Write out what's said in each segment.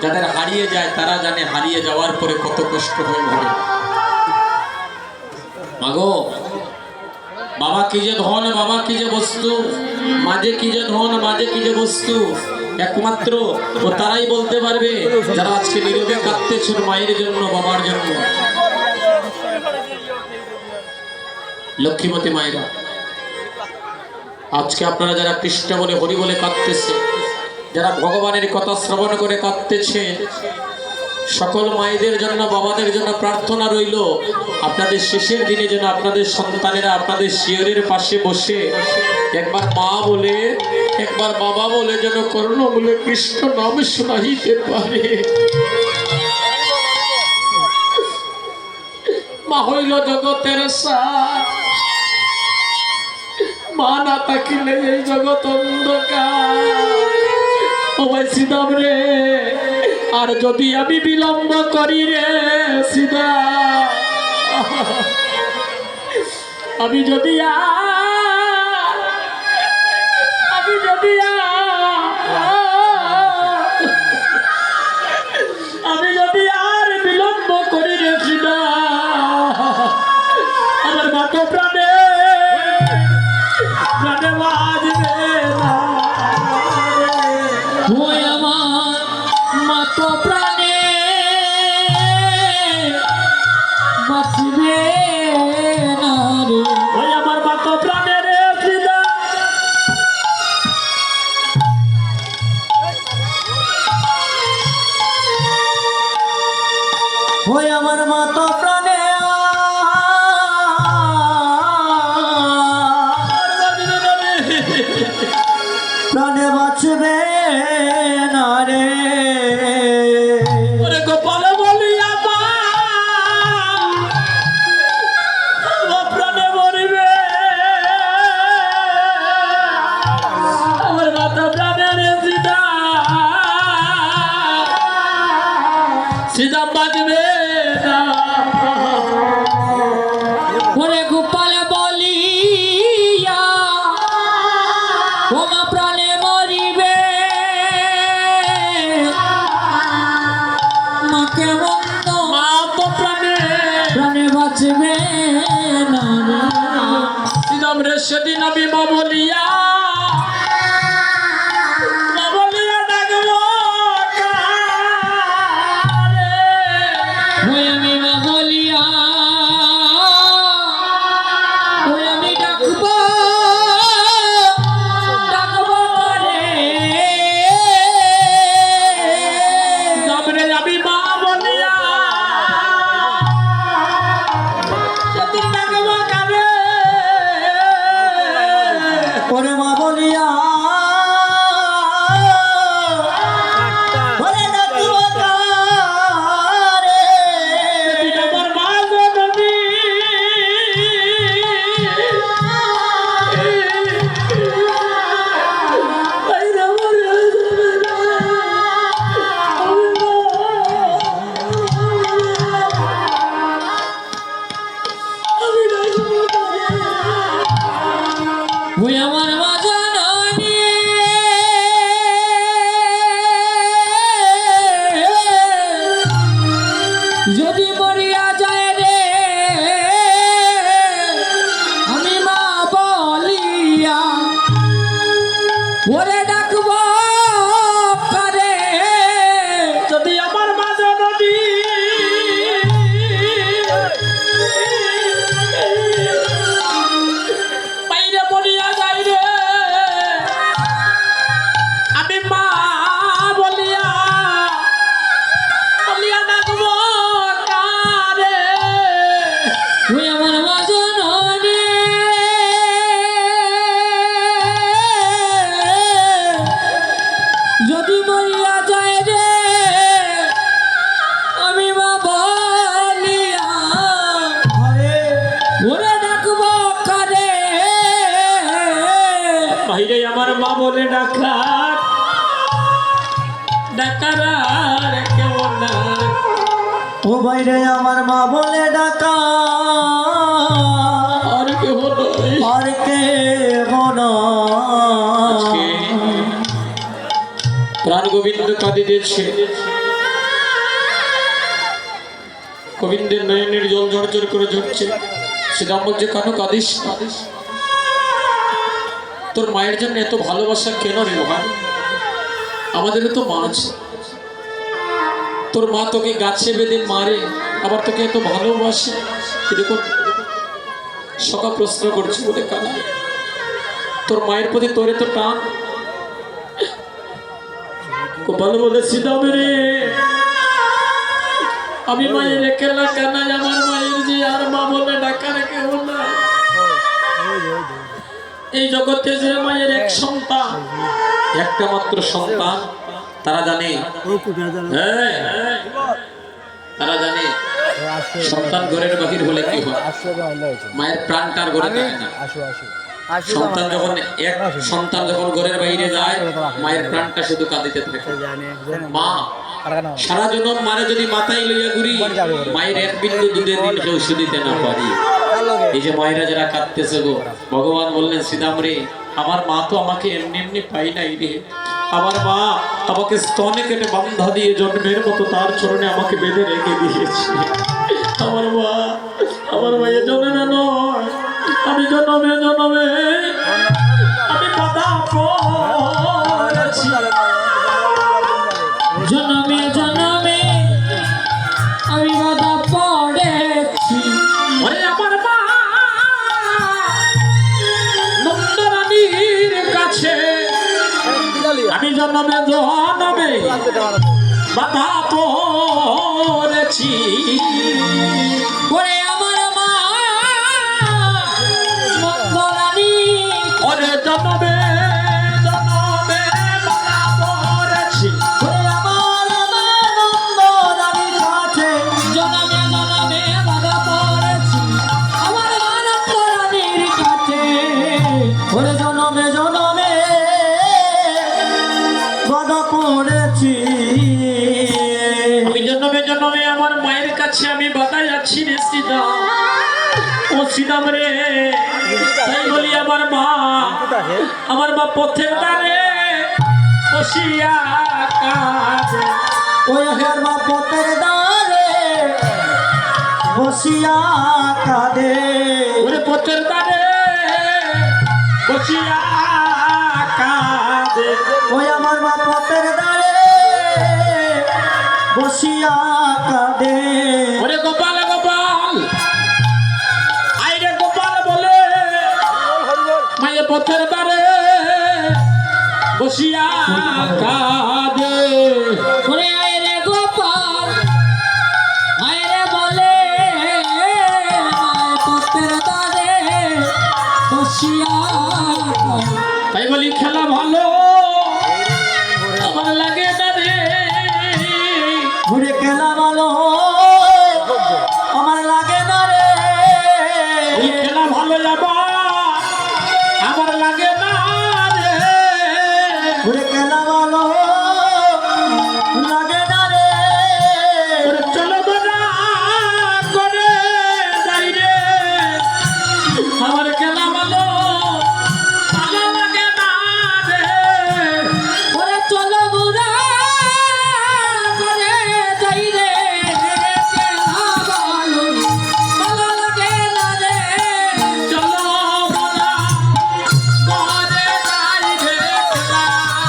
যাদের হারিয়ে যায় তারা জানে হারিয়ে যাওয়ার পরে কত কষ্ট হয়ে পড়ে। মাগো, বাবা কি যে ধন, বাবা কি যে বস্তু, মাঝে কি যে ধন, মাঝে কি যে বস্তু, একমাত্র ও তারাই বলতে পারবে যারা আজকে নীরবে কাঁদতেছেন মায়ের জন্য, বাবার জন্য। লক্ষ্মীমতী মায়েরা, আজকে আপনারা যারা কৃষ্ণ বলে হরি বলে কাঁদতেছে, যারা ভগবানের কথা শ্রবণ করে কাঁদতেছে, সকল মায়েদের জন্য বাবাদের জন্য প্রার্থনা রইল আপনাদের শেষের দিনে যেন আপনাদের সন্তানেরা আপনাদের শিয়রের পাশে বসে একবার মা বলে একবার বাবা বলে যেন করুণ বলে কৃষ্ণ নাম শোনাইতে পারে। মা হইল জগতের সার, মা না থাকিলে এই জগৎ অন্ধকার। ও ভাই সিদাম রে, আর যদি আমি বিলম্ব করি রে সিদা, আমি যদি আর বিলম্ব করি রে সিদা, আমার মাতো প্রাণে প্রাণে বাজবে না। ওই আমার মাতো প্রাণে বাঁচবে না রে, ওই আমার মাতো প্রাণে রে সিদা। ওই আমার মাতো প্রাণে প্রাণে বাঁচবে না রে। ওরে গোপাল বলিয়া প্রাণে মরিবে, আমার মাতা প্রাণে রে সিদা, সিদা বাঁচবে না। ওরে গোপাল বলিয়া ওমা প্রাণে মরিবে, মাকে বন্ধ মা তো প্রাণে প্রাণে বাঁচবে না। সিদাম রে সেদিন আমি মা বলিয়া ডাকবো কারে, ওই আমি মা বলিয়া ওই আমি ডাকবো আমি মা বলিয়া ডাকবো কারে, ওরে মা বলিয়া ওরে ডাকবো কারে, আমার মা জননী ওই আমার মা জননী যদি মরিয়া যায় রে, আমি মা বলিয়া ওরে ডাকবো কারে, যদি আমার মা জননী বাইরে বলিয়া যাই রে, আমি মা বলিয়া ডাকবো কারে, ওই আমার মা জননী যদি মরিয়া যায় রে, আমি মা বলিয়া ওরে ডাকবো কারে, বাইরে আমার মা বলে ডাকার আর কেমন না। ও বাইরে আমার মা বলে ডাকা আর কেহ নয়। প্রাণ গোবিন্দ কাঁদিতেছে। গোবিন্দের নয়নের জল ঝরঝর করে ঝরছে। শ্রীরাম বলছে, কেন কাঁদিস? তোর মায়ের জন্য এত ভালোবাসা কেন রে ভাই? আমাদেরও তো মা আছে। তোর মা তোকে গাছে বেঁধে মারে, আবার তোকে এত ভালোবাসে, এরকম সকা প্রশ্ন করছি বলে কানা। তোর মায়ের প্রতি তোর এত টান। ভালো বলে শ্রীরাম রে, আমি মায়ের একলা কানাই, আমার মায়ের যে আর মা বলে ডাকার কেউ না। এই জগতে যে মায়ের এক সন্তান, একটা মাত্র সন্তান, তারা জানে, তারা জানে সন্তান ঘরের বাহির হলে কি হয়, মায়ের প্রাণটার ঘরে থাকে না। সন্তান যখন ঘরের বাইরে যায়, মায়ের প্রাণটা শুধু কাঁদিতে থাকে। মা সারা জনম মারে যদি মাথায় লইয়া ঘুরি, মায়ের এক বিন্দু দুধের ঋণ কেউ শুধিতে না পারি। এই যে মায়েরা যারা কাঁদতেছে গো, ভগবান বললেন শ্রীরাম রে, আমার মা তো আমাকে এমনি এমনি পাই নাই রে। আমার মা আমাকে স্তনে কেটে বান্ধা দিয়ে জন্মের মতো তার চরণে আমাকে বেঁধে রেখে দিয়েছে। আমার মায়ের জন্মে নয়, আমি জন্মে জন্মে আমি বাধা পড়েছি। জন্মে জন্মে আমি বাধা পড়েছি। আমার মা নন্দরানীর কাছে আমি জন্মে জন্মে বাধা পড়েছি। ওরে আমার মা নন্দরানী, ওরে জন্মে জন্মে বাধা পড়েছি। ওরে আমার মা নন্দরানীর কাছে জন্মে জন্মে বাধা পড়েছি। আমার মা নন্দরানীর কাছে ওরে জন্মে জন্মে বাধা পড়েছি। আমি জন্মে জন্মে আমার মায়ের কাছে আমি বাধা যাচ্ছি রে শ্রীরাম। ও শ্রীরাম রে, তাই বলি আমার মা পথের ধারে বসিয়া কাঁদে। ওই আমার মা পথের ধারে বসিয়া কাঁদে। ওরে পথের ধারে বসিয়া কাঁদে। ওই আমার মা পথের ধারে বসিয়া কাঁদে। ওরে গোপাল গোপাল, আইরে গোপাল বলে মায়ের পথের ধারে বসিয়া কাঁদে। ওরে আইরে গোপাল, আইরে বলে মায়ের পথের ধারে বসিয়া কাঁদে। তাই বলি খেলা ভালো আমার লাগে না রে। ঘুরে খেলা ভালো আমার লাগে না রে। খেলা ভালো যাবা আমার লাগে না রে। ঘুরে খেলা ভালো লাগে না রে। চলো না করে যাই রে, আমার খেলা ভালো ভালো লাগে না রে। ওরে চলো বুড়া করে যাই রে, খেলা ভালো ভালো লাগে না রে। চলো বুড়া করে যাই রে, খেলা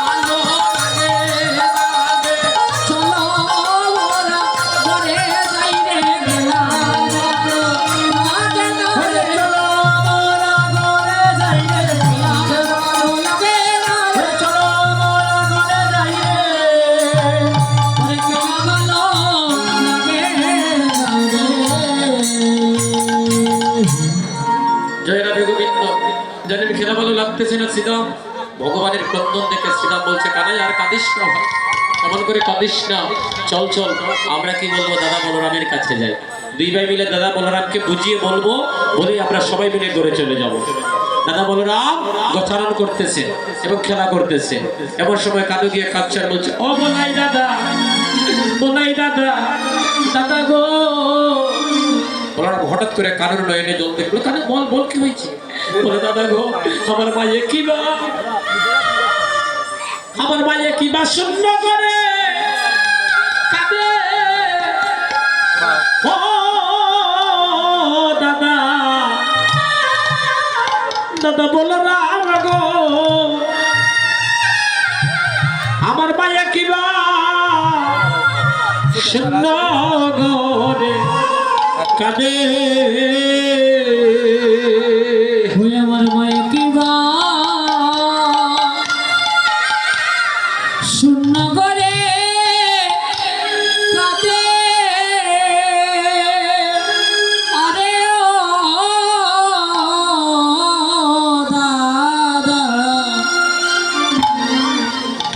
ভালো লাগে না রে। চলো বুড়া করে যাই রে, খেলা ভালো লাগে না রে। চলো বুড়া করে যাই রে, খেলা ভালো লাগে না রে। চলো বুড়া করে যাই রে, ওরে খেলা ভালো লাগে না রে। জয় রাধে গোবিন্দ। জানেন খেলা ভালো লাগতেছে না শ্রীরাম? ভগবানের ক্রন্দন দেখে শ্রীরাম বলছে, কানাই আর কাঁদিস না ভাই, এমন করে কাঁদিস না। চল চল, আমরা কি বলবো, দাদা বলরামের কাছে যাই। দুই ভাই মিলে দাদা বলরামকে বুঝিয়ে বলবো, বলে আমরা সবাই মিলে ঘরে চলে যাব। দাদা বলরাম গোচারণ করতেছে এবং খেলা করতেছে। এমন সময় কানু গিয়ে কাচ্চার বলছে, ও বলাই দাদা, বলাই দাদা, দাদা গো। বলরাম হঠাৎ করে কানুর নয়নে জল দেখলো। কানু বল বল, কি হয়েছে? বলে দাদা গো, আমার মায়ে কি বা আমার মায়ে কি বা শূন্য করে কাঁদে। ও দাদা দাদা বলো না গো, আমার মায়ে কি বা শূন্য করে কাঁদে।